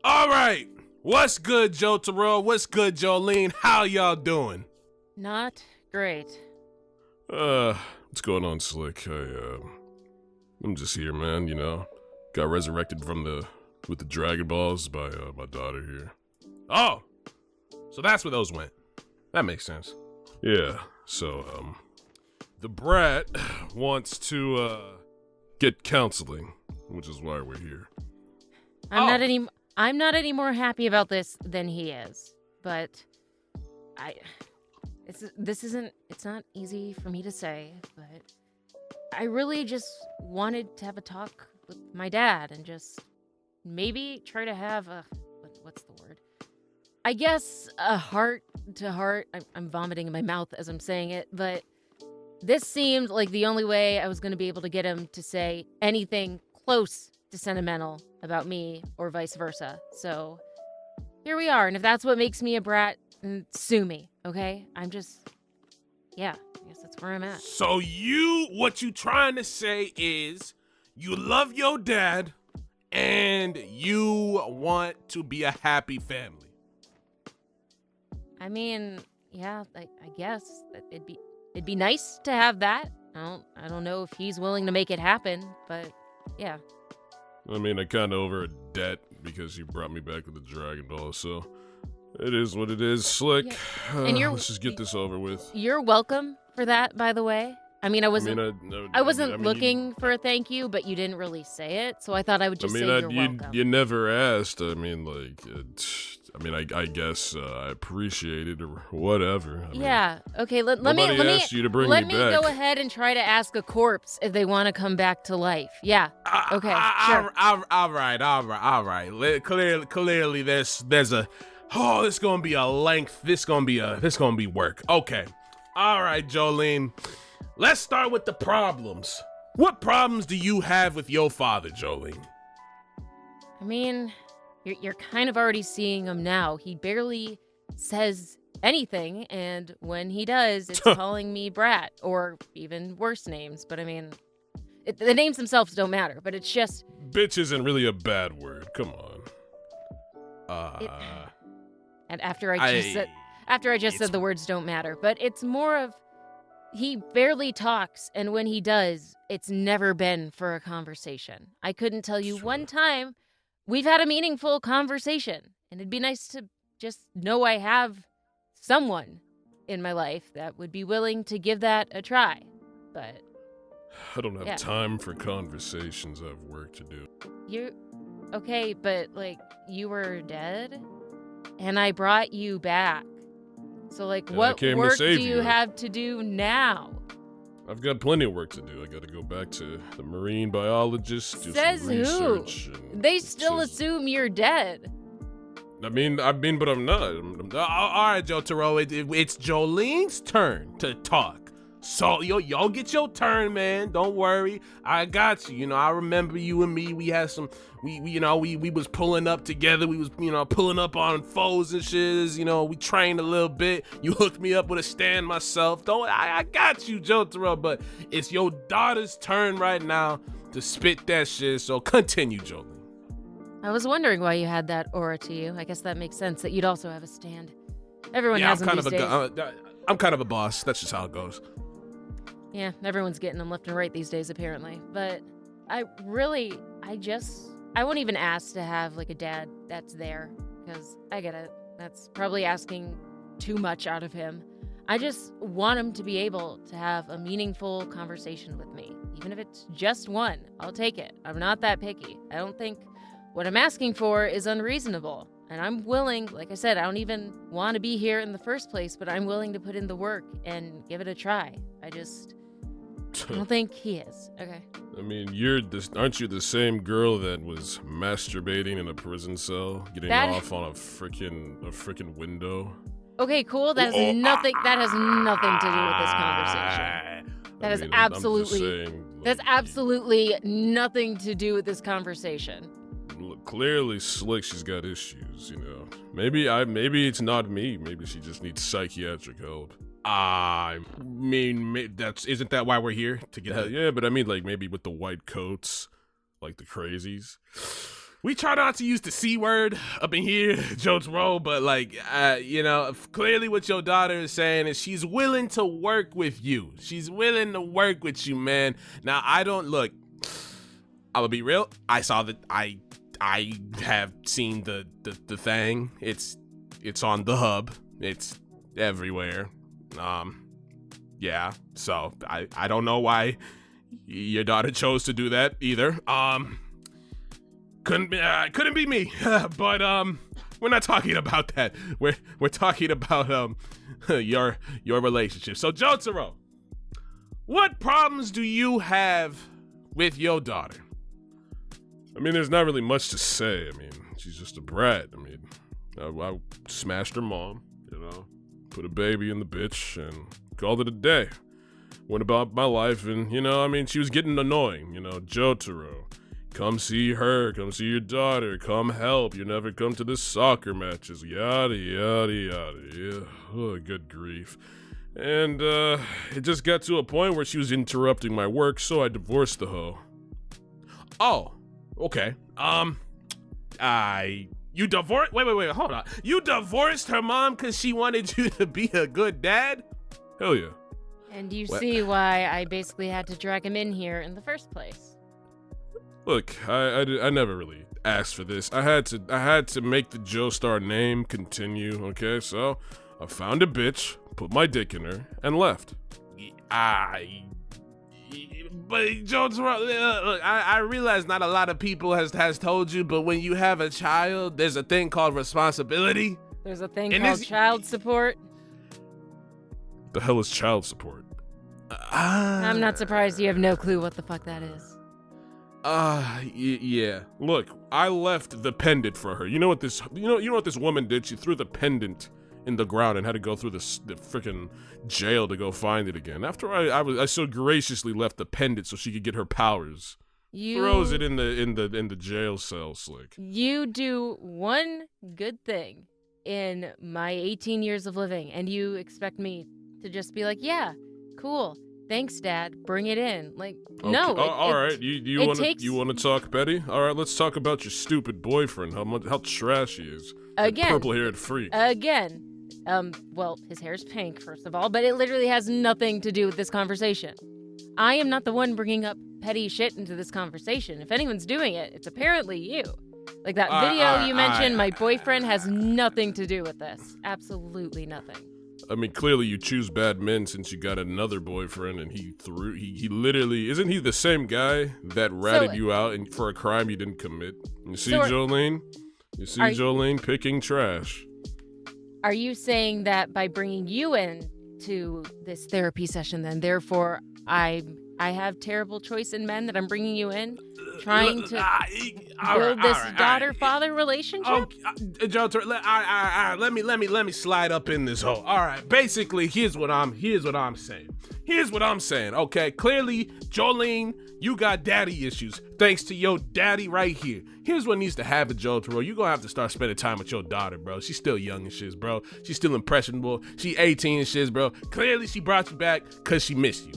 All right. What's good, Jotaro? What's good, Jolyne? How y'all doing? Not great. What's going on, Slick? I'm just here, man, you know. Got resurrected with the Dragon Balls by, my daughter here. Oh! So that's where those went. That makes sense. Yeah, so, the brat wants to, get counseling, which is why we're here. I'm not any more happy about this than he is, but it's not easy for me to say, but I really just wanted to have a talk with my dad and just maybe try to have what's the word? I guess a heart to heart. I'm vomiting in my mouth as I'm saying it, but this seemed like the only way I was going to be able to get him to say anything close to sentimental about me or vice versa. So here we are. And if that's what makes me a brat, sue me, okay? I guess that's where I'm at. So what you trying to say is you love your dad and you want to be a happy family. I mean, yeah, I guess that it'd be nice to have that. I don't know if he's willing to make it happen, but yeah. I mean, I kind of owe her a debt because she brought me back with the Dragon Ball, so it is what it is, Slick. Yeah. And let's just get this over with. You're welcome for that, by the way. I wasn't looking for a thank you, but you didn't really say it, so I thought I would just say you're welcome. You never asked. I guess I appreciate it or whatever. Okay. Let me asked you to bring let me me back. go ahead and try to ask a corpse if they want to come back to life. Yeah. Okay. Sure. All right. Clearly, there's a. Oh, this gonna be a length. This gonna be work. Okay. All right, Jolyne. Let's start with the problems. What problems do you have with your father, Jolyne? I mean, you're kind of already seeing him now. He barely says anything, and when he does, it's calling me brat, or even worse names. But I mean, the names themselves don't matter, but it's just... Bitch isn't really a bad word. Come on. And after I just said the words don't matter, but it's more of... He barely talks, and when he does, it's never been for a conversation. I couldn't tell you one time we've had a meaningful conversation, and it'd be nice to just know I have someone in my life that would be willing to give that a try, but... I don't have time for conversations. I have work to do. Okay, but, you were dead, and I brought you back. So, what work do you have to do now? I've got plenty of work to do. I gotta go back to the marine biologist, do some research. They still assume you're dead. But I'm not. All right, Jotaro, it's Jolyne's turn to talk. So, y'all get your turn, man. Don't worry. I got you. You know, I remember you and me. We had we was pulling up together. We was, pulling up on foes and shit. We trained a little bit. You hooked me up with a stand myself. I got you, Jotaro, but it's your daughter's turn right now to spit that shit. So continue, Jolyne. I was wondering why you had that aura to you. I guess that makes sense that you'd also have a stand. Everyone has them these days. I'm kind of a boss. That's just how it goes. Yeah, everyone's getting them left and right these days, apparently. But I won't even ask to have, a dad that's there, because I get it. That's probably asking too much out of him. I just want him to be able to have a meaningful conversation with me. Even if it's just one, I'll take it. I'm not that picky. I don't think what I'm asking for is unreasonable. And I'm willing, like I said, I don't even want to be here in the first place, but I'm willing to put in the work and give it a try. I don't think he is. Okay. I mean, aren't you the same girl that was masturbating in a prison cell, getting off on a freaking window? Okay, cool. That has nothing to do with this conversation. That's absolutely nothing to do with this conversation. Look, clearly, Slick, she's got issues. Maybe it's not me. Maybe she just needs psychiatric help. Isn't that why we're here? To get help? Yeah, but maybe with the white coats, like the crazies. we try not to use the C word up in here, Jotaro, but like, clearly what your daughter is saying is she's willing to work with you. She's willing to work with you, man. Now, I don't look. I'll be real. I saw that. I have seen the thing. It's on the hub. It's everywhere. Yeah. So I don't know why your daughter chose to do that either. Couldn't be me. But we're not talking about that. We're talking about your relationship. So Jotaro, what problems do you have with your daughter? I mean, there's not really much to say. I mean, she's just a brat. I mean, I smashed her mom, put a baby in the bitch and called it a day. Went about my life and, she was getting annoying. Jotaro, come see her, come see your daughter, come help. You never come to the soccer matches, yada, yada, yada. Yeah. Oh, good grief. And it just got to a point where she was interrupting my work, so I divorced the hoe. Oh. Okay. You divorced? Wait, hold on. You divorced her mom because she wanted you to be a good dad? Hell yeah. And you see why I basically had to drag him in here in the first place. Look, I never really asked for this. I had to make the Joestar name continue, okay? So I found a bitch, put my dick in her, and left. But Jotaro, look, I realize not a lot of people has told you, but when you have a child, there's a thing called responsibility. There's a thing called child support. The hell is child support? I'm not surprised you have no clue what the fuck that is. Yeah. Look, I left the pendant for her. You know what this woman did? She threw the pendant in the ground and had to go through the freaking jail to go find it again. After I so graciously left the pendant so she could get her powers. Throws it in the jail cell, slick. You do one good thing in my 18 years of living, and you expect me to just be like, yeah, cool. Thanks, Dad. Bring it in. Like, okay. No. All right. You want to talk petty? All right. Let's talk about your stupid boyfriend. How trash he is. Again. Purple-haired freak. Again. Well, his hair's pink, first of all, but it literally has nothing to do with this conversation. I am not the one bringing up petty shit into this conversation. If anyone's doing it, it's apparently you. Like that video you mentioned, my boyfriend has nothing to do with this. Absolutely nothing. I mean, clearly you choose bad men since you got another boyfriend and he literally, isn't he the same guy that ratted you out for a crime you didn't commit? You see, Jolyne? You see Jolyne picking trash. Are you saying that by bringing you in to this therapy session, then therefore I have terrible choice in men that I'm bringing you in, trying to build this daughter-father relationship? Jotaro, let me slide up in this hole. All right, basically, here's what I'm saying. Okay, clearly, Jolyne, you got daddy issues thanks to your daddy right here. Here's what needs to happen, Jotaro. You're gonna have to start spending time with your daughter, bro. She's still young and shit, bro. She's still impressionable. She 18 and shit, bro. Clearly, she brought you back because she missed you.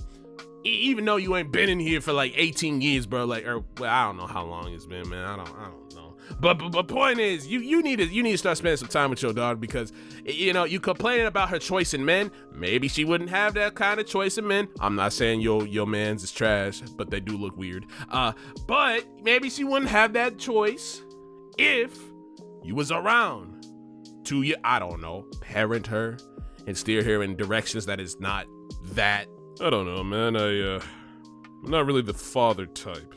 Even though you ain't been in here for like 18 years, bro, I don't know how long it's been, man. I don't know. But point is, you need to start spending some time with your daughter because, you complaining about her choice in men. Maybe she wouldn't have that kind of choice in men. I'm not saying your man's is trash, but they do look weird. But maybe she wouldn't have that choice if you was around to, I don't know, parent her and steer her in directions that is not that. I don't know, man. I'm not really the father type.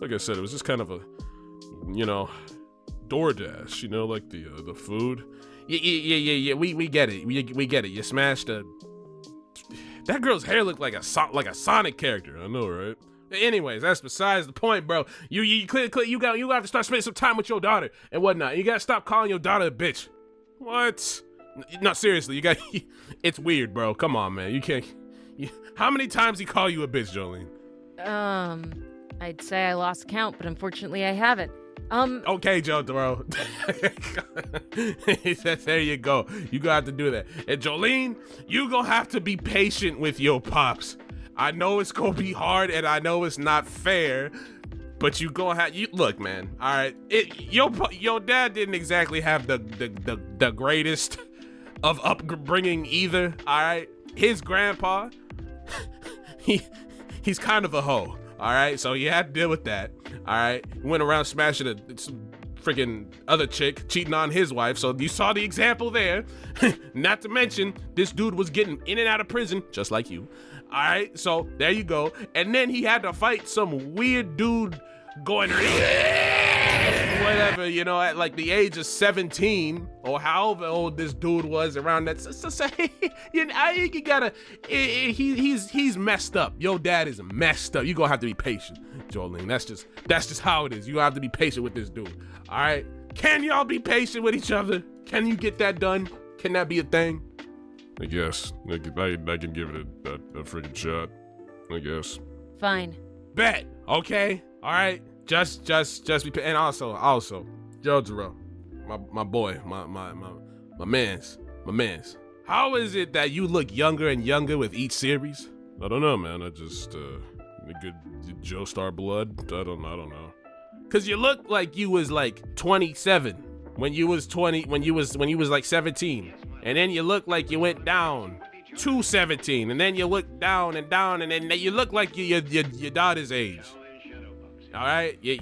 Like I said, it was just kind of a, DoorDash, like the food. Yeah. We get it. We get it. You smashed that girl's hair looked like a Sonic character. I know, right? Anyways, that's besides the point, bro. You got to start spending some time with your daughter and whatnot. You got to stop calling your daughter a bitch. What? No, seriously, it's weird, bro. Come on, man. You can't. How many times he call you a bitch, Jolyne? I'd say I lost count, but unfortunately I haven't. Okay, Jotaro. He says, there you go. You gonna have to do that. And Jolyne, you gonna have to be patient with your pops. I know it's gonna be hard and I know it's not fair, But you gonna have you look, man. All right, your dad didn't exactly have the greatest of upbringing either. All right, his grandpa, he's kind of a hoe. All right, so you had to deal with that. All right, he went around smashing some freaking other chick, cheating on his wife. So you saw the example there. Not to mention, this dude was getting in and out of prison just like you. All right, so there you go. And then he had to fight some weird dude going whatever, you know, at like the age of 17 or however old this dude was around that. So you gotta, he's messed up. Your dad is messed up. You gonna have to be patient, Jolyne. That's just how it is. You have to be patient with this dude. All right, can y'all be patient with each other? Can you get that done? Can that be a thing? I guess. I can give it a freaking shot. I guess. Fine. Bet. Okay. All right. Just be. And also, JoJo, my boy, my man's. How is it that you look younger and younger with each series? I don't know, man. I just a good Joestar blood. I don't know. Cause you look like you was like 27 when you was like 17. And then you look like you went down to 17, and then you look down, and then you look like your daughter's age. All right, man,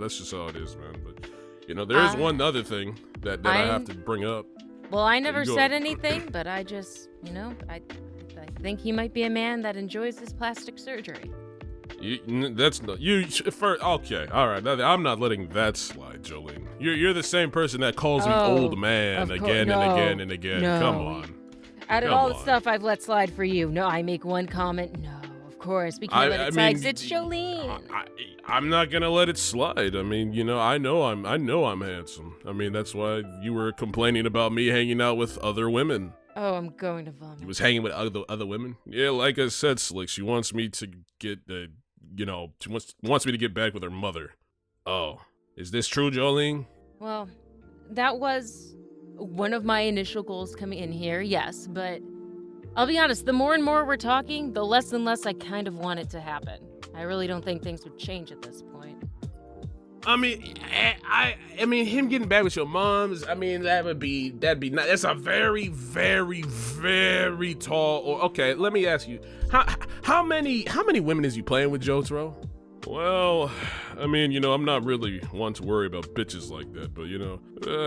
that's just how it is, man. But you know, there is one other thing that I have to bring up. Well, I never said anything, but I just, you know, I think he might be a man that enjoys his plastic surgery. That's not you. Okay, all right. I'm not letting that slide, Jolyne. You're the same person that calls me old man again and again and again. No. Come on. Out of all the stuff I've let slide for you, no, I make one comment. No, of course we can't let it slide. 'Cause it's Jolyne. I'm not gonna let it slide. I mean, you know, I know I'm handsome. I mean, that's why you were complaining about me hanging out with other women. Oh, I'm going to vomit. You was hanging with other women? Yeah, like I said, Slick. She wants me to get she wants me to get back with her mother. Oh, is this true, Jolyne? Well, that was one of my initial goals coming in here, yes, but I'll be honest, the more and more we're talking, the less and less I kind of want it to happen. I really don't think things would change at this point. I mean, I mean, him getting back with your moms. I mean, that'd be nice. That's a very, very, very tall. Or okay, let me ask you, how many women is you playing with, Jotaro? Well, I mean, you know, I'm not really one to worry about bitches like that, but you know,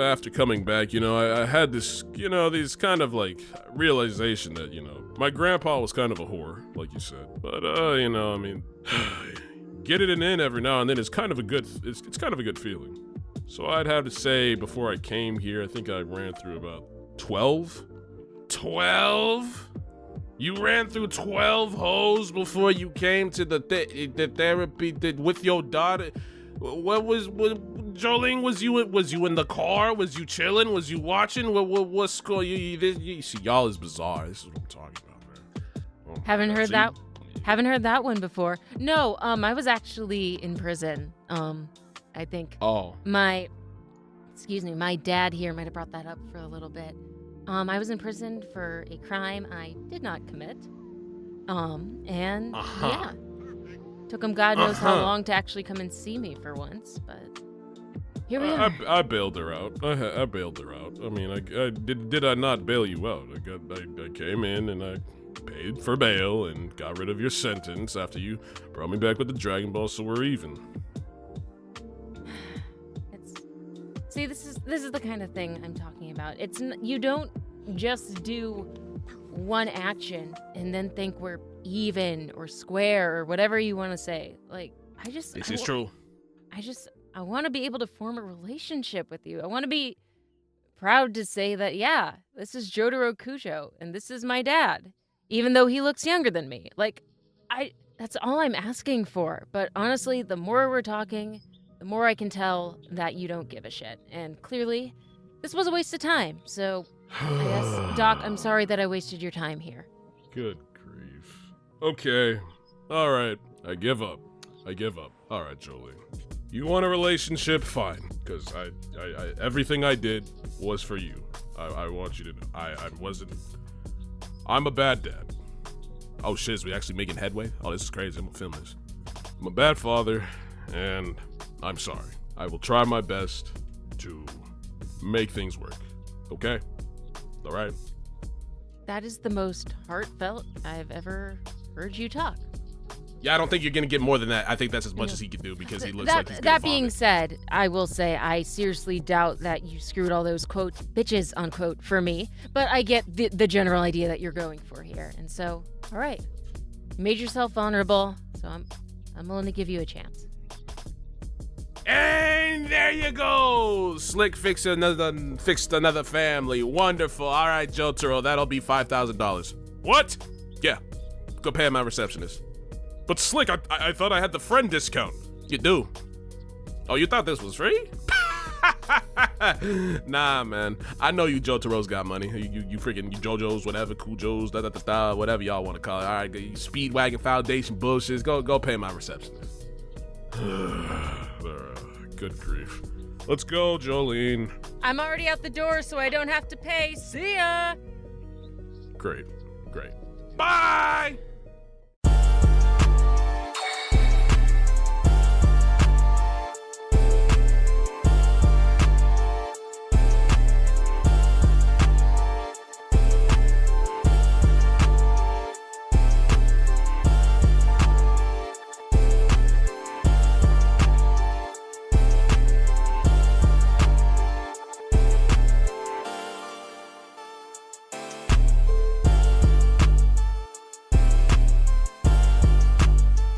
after coming back, you know, I had this, you know, these kind of like realization that, you know, my grandpa was kind of a whore, like you said, but you know, I mean. Get it in every now and then is kind of a good, it's kind of a good feeling. So I'd have to say before I came here, I think I ran through about 12. 12? You ran through 12 hoes before you came to the therapy with your daughter? What Jolyne, was you in the car? Was you chilling? Was you watching? What's going? You see, y'all is bizarre. This is what I'm talking about, man. Oh, Haven't heard that. Haven't heard that one before. No, I was actually in prison. I think. Oh. My dad here might have brought that up for a little bit. I was in prison for a crime I did not commit. Yeah. Took him God knows how long to actually come and see me for once, but here we are. I bailed her out. I bailed her out. I mean, did I not bail you out? I came in and I paid for bail and got rid of your sentence after you brought me back with the Dragon Ball, so we're even. See, this is the kind of thing I'm talking about. You don't just do one action and then think we're even or square or whatever you want to say. Like, This is true. I want to be able to form a relationship with you. I want to be proud to say that, yeah, this is Jotaro Kujo and this is my dad, even though he looks younger than me. Like, that's all I'm asking for. But honestly, the more we're talking, the more I can tell that you don't give a shit. And clearly, this was a waste of time. So, I guess, Doc, I'm sorry that I wasted your time here. Good grief. Okay. All right. I give up. All right, Jolyne. You want a relationship? Fine. Because I everything I did was for you. I want you to know. I'm a bad dad. Oh shit, is we actually making headway? Oh, this is crazy. I'm gonna film this. I'm a bad father, and I'm sorry. I will try my best to make things work. Okay? All right? That is the most heartfelt I've ever heard you talk. Yeah, I don't think you're gonna get more than that. I think that's as much as he can do because he looks like he's gonna That being vomit. said, I will say I seriously doubt that you screwed all those quote bitches unquote for me, but I get the general idea that you're going for here. And so, all right, you made yourself vulnerable, so I'm willing to give you a chance. And there you go. Slick fixed another family. Wonderful. All right, Jotaro, that'll be $5,000. What? Yeah, go pay my receptionist. But Slick, I thought I had the friend discount. You do. Oh, you thought this was free? Nah, man. I know you Jotaro's got money. You freaking you JoJo's, whatever, Kujo's, whatever y'all want to call it. All right, you Speedwagon Foundation bullshit. Go pay my receptionist. Good grief. Let's go, Jolyne. I'm already out the door, so I don't have to pay. See ya! Great. Bye!